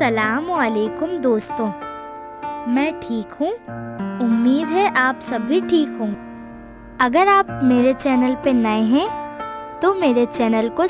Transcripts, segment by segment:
अस्सलामुअलैकुम दोस्तों, मैं ठीक हूँ। उम्मीद है आप सब भी ठीक होंगे। अगर आप मेरे चैनल पे नए हैं तो मेरे चैनल को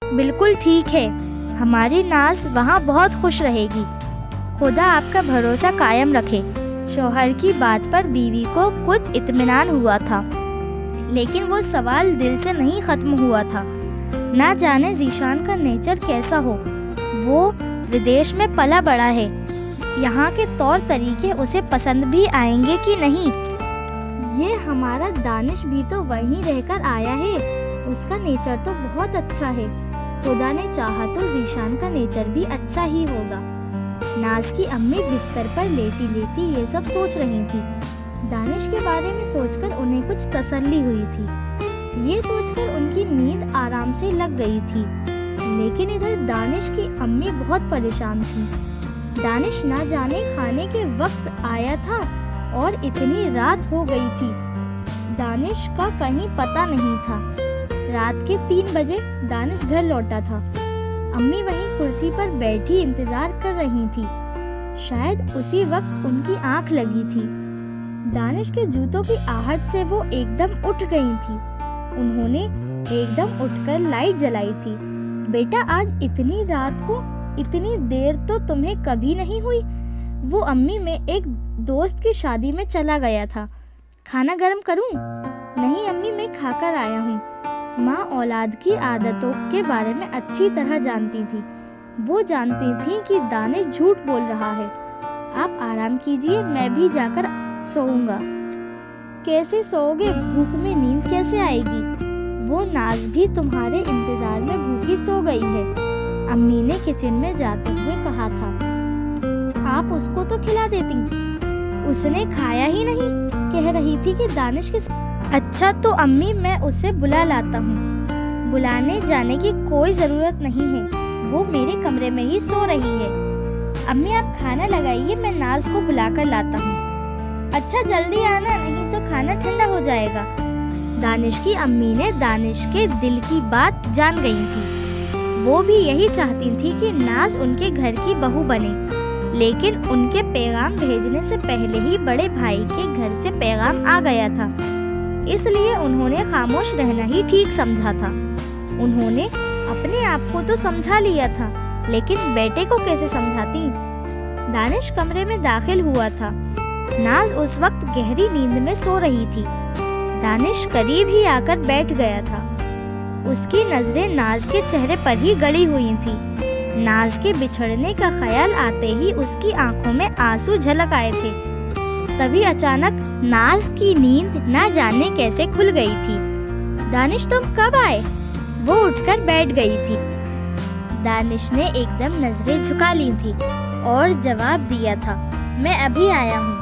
बिल्कुल ठीक है। हमारी नाज़ वहाँ बहुत खुश रहेगी। खुदा आपका भरोसा कायम रखे। शौहर की बात पर बीवी को कुछ इत्मीनान हुआ था, लेकिन वो सवाल दिल से नहीं ख़त्म हुआ था। ना जाने ज़ीशान का नेचर कैसा हो। वो विदेश में पला बड़ा है। यहाँ के तौर तरीके उसे पसंद भी आएंगे कि नहीं, ये हमारा दानिश भी तो वहीं रहकर आया है। उसका नेचर तो बहुत अच्छा है। खुदा ने चाहा तो ज़ीशान का नेचर भी अच्छा ही होगा। नाज की अम्मी बिस्तर पर लेटी लेटी ये सब सोच रही थी। दानिश के बारे में सोचकर उन्हें कुछ तसल्ली हुई थी। ये सोचकर उनकी नींद आराम से लग गई थी। लेकिन इधर दानिश की अम्मी बहुत परेशान थी। दानिश ना जाने खाने के वक्त आया था और इतनी रात हो गई थी। दानिश का कहीं पता नहीं था। रात के 3 बजे दानिश घर लौटा था। अम्मी वहीं कुर्सी पर बैठी इंतजार कर रही थी। शायद उसी वक्त उनकी आंख लगी थी। दानिश के जूतों की आहट से वो एकदम उठ गई थी। उन्होंने एकदम उठकर लाइट जलाई थी। बेटा, आज इतनी रात को इतनी देर तो तुम्हें कभी नहीं हुई। वो अम्मी, मैं एक दोस्त की शादी में चला गया था। खाना गर्म करूं? नहीं अम्मी, मैं खाकर आया हूँ। माँ औलाद की आदतों के बारे में अच्छी तरह जानती थी। वो जानती थी कि दानिश झूठ बोल रहा है। आप आराम कीजिए, मैं भी जाकर सोऊंगा। कैसे सोओगे? भूख में नींद कैसे आएगी? वो नाज भी तुम्हारे इंतजार में भूखी सो गई है, अम्मी ने किचन में जाते हुए कहा था। आप उसको तो खिला देती, उसने खाया ही नहीं। कह रही थी कि दानिश के अच्छा तो अम्मी, मैं उसे बुला लाता हूँ। बुलाने जाने की कोई ज़रूरत नहीं है, वो मेरे कमरे में ही सो रही है। अम्मी आप खाना लगाइए, मैं नाज को बुलाकर लाता हूँ। अच्छा जल्दी आना, नहीं तो खाना ठंडा हो जाएगा। दानिश की अम्मी ने दानिश के दिल की बात जान गई थी। वो भी यही चाहती थी कि नाज उनके घर की बहू बने, लेकिन उनके पैगाम भेजने से पहले ही बड़े भाई के घर से पैगाम आ गया था, इसलिए उन्होंने खामोश रहना ही ठीक समझा था। उन्होंने अपने आप को तो समझा लिया था, लेकिन बेटे को कैसे समझाती। दानिश कमरे में दाखिल हुआ था। नाज उस वक्त गहरी नींद में सो रही थी। दानिश करीब ही आकर बैठ गया था। उसकी नजरें नाज के चेहरे पर ही गड़ी हुई थी। नाज के बिछड़ने का ख्याल आते ही उसकी आंखों में आंसू झलक आए थे। तभी अचानक नाज की नींद न जाने कैसे खुल गई थी। दानिश तुम कब आए? वो उठकर बैठ गई थी। दानिश ने एकदम नजरें झुका ली थी और जवाब दिया था, मैं अभी आया हूँ।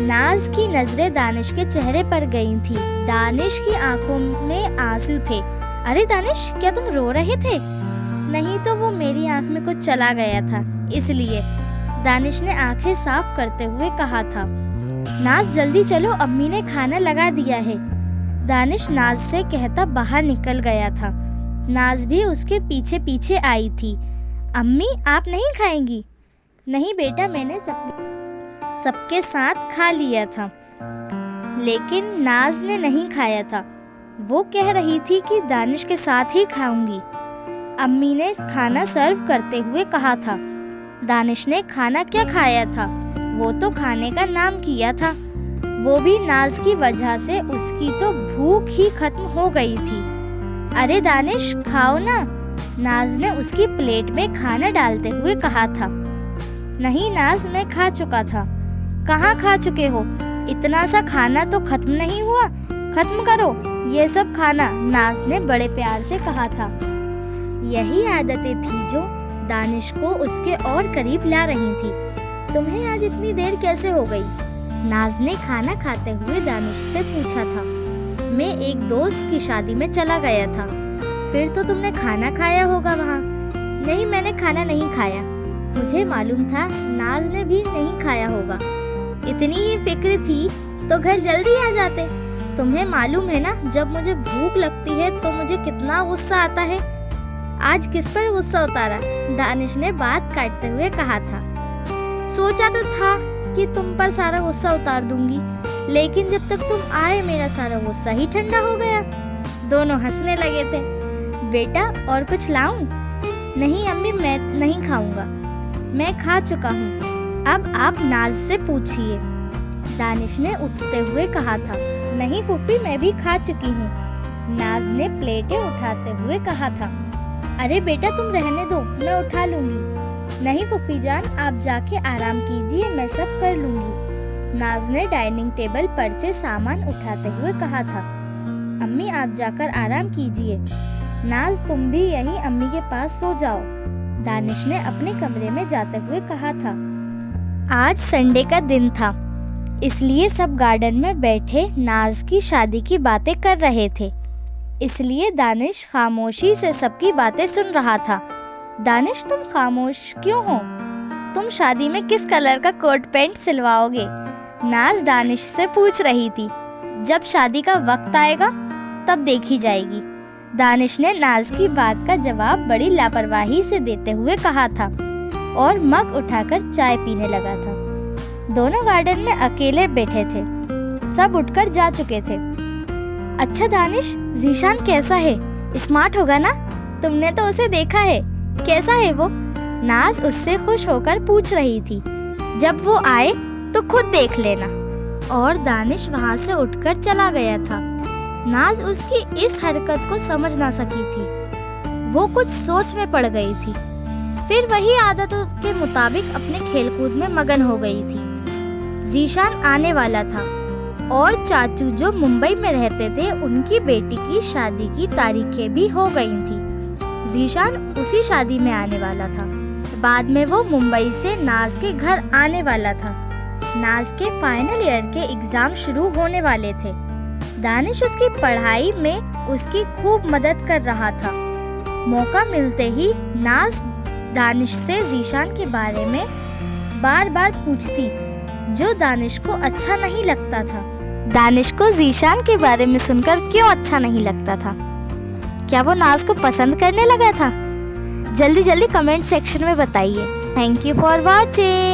नाज की नजरें दानिश के चेहरे पर गई थी। दानिश की आंखों में आंसू थे। अरे दानिश, क्या तुम रो रहे थे? नहीं तो वो मेरी आंख में कुछ चला गया था, इसलिए। दानिश ने आंखें साफ करते हुए कहा था। नाज जल्दी चलो, अम्मी ने खाना लगा दिया है। दानिश नाज से कहता बाहर निकल गया था। नाज भी उसके पीछे पीछे आई थी। अम्मी आप नहीं खाएंगी? नहीं बेटा, मैंने सबके साथ खा लिया था। लेकिन नाज ने नहीं खाया था। वो कह रही थी कि दानिश के साथ ही खाऊंगी। अम्मी ने खाना सर्व करते हुए कहा था। दानिश ने खाना क्या खाया था? वो तो खाने का नाम किया था। वो भी नाज की वजह से उसकी तो भूख ही खत्म हो गई थी। अरे दानिश खाओ ना, नाज ने उसकी प्लेट में खाना डालते हुए कहा था। नहीं नाज, मैं खा चुका था। कहाँ खा चुके हो? इतना सा खाना तो खत्म नहीं हुआ। खत्म करो ये सब खाना, नाज ने बड़े प्यार से कहा था। यही आदतें थी जो दानिश को उसके और करीब ला रही थी। तुम्हें आज इतनी देर कैसे हो गई? नाज ने खाना खाते हुए दानिश से पूछा था। मैं एक दोस्त की शादी में चला गया था। फिर तो तुमने खाना खाया होगा वहाँ। नहीं, मैंने खाना नहीं खाया। मुझे मालूम था नाज ने भी नहीं खाया होगा। इतनी ही फिक्र थी तो घर जल्दी आ जाते। तुम्हें मालूम है ना, जब मुझे भूख लगती है तो मुझे कितना गुस्सा आता है। आज किस पर गुस्सा उतारा? दानिश ने बात काटते हुए कहा था। सोचा तो था कि तुम पर सारा गुस्सा उतार दूंगी, लेकिन जब तक तुम आए मेरा सारा गुस्सा ही ठंडा हो गया। दोनों हंसने लगे थे। बेटा और कुछ लाऊं? नहीं अम्मी, मैं नहीं खाऊंगा। मैं खा चुका हूँ। अब आप नाज से पूछिए, दानिश ने उठते हुए कहा था। नहीं फूफी, मैं भी खा चुकी हूँ, नाज ने प्लेटें उठाते हुए कहा था। अरे बेटा तुम रहने दो, मैं उठा लूंगी। नहीं फूफी जान, आप जाके आराम कीजिए, मैं सब कर लूंगी। नाज ने डाइनिंग टेबल पर से सामान उठाते हुए कहा था। अम्मी आप जाकर आराम कीजिए। नाज तुम भी यही अम्मी के पास सो जाओ, दानिश ने अपने कमरे में जाते हुए कहा था। आज संडे का दिन था, इसलिए सब गार्डन में बैठे नाज की शादी की बातें कर रहे थे। इसलिए दानिश खामोशी से सबकी बातें सुन रहा था। दानिश तुम खामोश क्यों हो? तुम शादी में किस कलर का कोट पैंट सिलवाओगे? नाज दानिश से पूछ रही थी। जब शादी का वक्त आएगा तब देखी जाएगी, दानिश ने नाज की बात का जवाब बड़ी लापरवाही से देते हुए कहा था और मग उठाकर चाय पीने लगा था। दोनों गार्डन में अकेले बैठे थे। सब उठकर जा चुके थे। अच्छा दानिश, जीशान कैसा है? स्मार्ट होगा ना? तुमने तो उसे देखा है, कैसा है वो? नाज उससे खुश होकर पूछ रही थी। जब वो आए तो खुद देख लेना। और दानिश वहाँ से उठकर चला गया था। नाज उसकी इस हरकत को समझ ना सकी थी। वो कुछ सोच में पड़ गई थी। फिर वही आदतों के मुताबिक अपने खेलकूद में मगन हो गई थी। जीशान आने वाला था और चाचू जो मुंबई में रहते थे उनकी बेटी की शादी की तारीखें भी हो गई थी। जीशान उसी शादी में आने वाला था। बाद में वो मुंबई से नाज के घर आने वाला था। नाज के फाइनल ईयर के एग्जाम शुरू होने वाले थे। दानिश उसकी पढ़ाई में उसकी खूब मदद कर रहा था। मौका मिलते ही नाज दानिश से जीशान के बारे में बार बार पूछती, जो दानिश को अच्छा नहीं लगता था। दानिश को ज़ीशान के बारे में सुनकर क्यों अच्छा नहीं लगता था? क्या वो नाज को पसंद करने लगा था? जल्दी जल्दी कमेंट सेक्शन में बताइए। Thank you for watching.